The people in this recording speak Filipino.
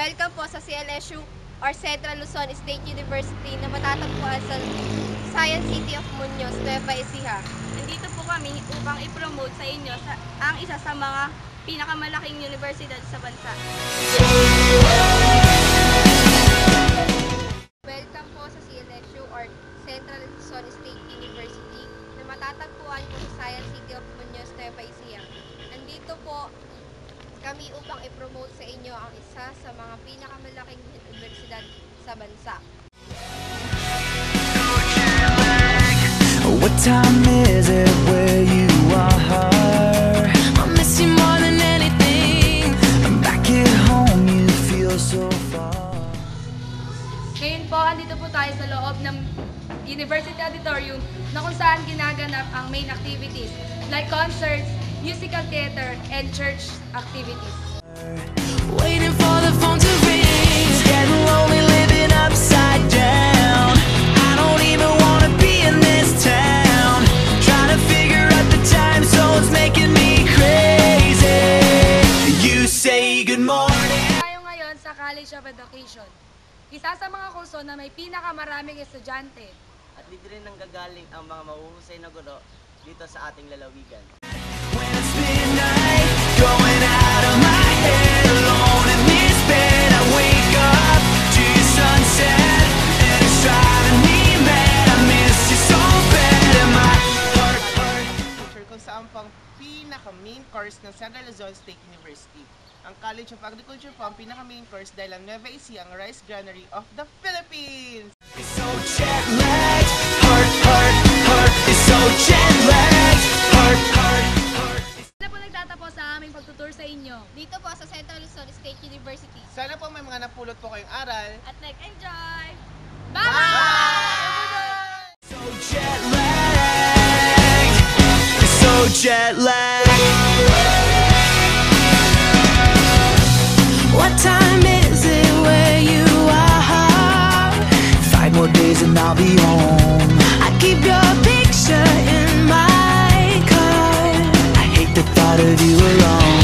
Welcome po sa CLSU or Central Luzon State University na matatagpuan sa Science City of Muñoz, Nueva Ecija. Nandito po kami upang i-promote sa inyo ang isa sa mga pinakamalaking universidad sa bansa. Welcome po sa CLSU or Central Luzon State University na matatagpuan po sa Science City of Muñoz, Nueva Ecija. Nandito po kami upang i-promote sa inyo ang isa sa mga pinakamalaking universidad sa bansa. What time is it where you are? I miss you more than anything. I'm back at home, you feel so far. Ngayon po, andito po tayo sa loob ng University Auditorium na kung saan ginaganap ang main activities like concerts, musical theater, and church activities. Waiting for the phone to ring. It's getting lonely living upside down. I don't even wanna be in this town. Trying to figure out the time zones making me crazy. You say good morning. Tayo ngayon sa College of Education, isa sa mga kurso na may pinakamaraming estudyante. At dito rin nanggagaling ang mga mahuhusay na guro dito sa ating lalawigan. When it's midnight, going out of my head, alone in this bed, I wake up to your sunset, and it's driving me mad. I miss you so bad, and my heart. Kung saan pang pinaka-main course ng Central Luzon State University. Ang College of Agriculture po ang pinaka-main course dahil ang Nueva Ecija ang rice granary of the Philippines. It's so jet-lagged, heart is so jet-lagged, heart. Sana po nagtatapos sa aming pagtutur sa inyo. Dito po sa Central Luzon State University. Sana po may mga napulot po kayong aral. At nag-enjoy! Bye! So jet-lagged, so jet-lagged. What time is it where you are? 5 more days and I'll be home. I keep your picture in my car. I hate the thought of you alone.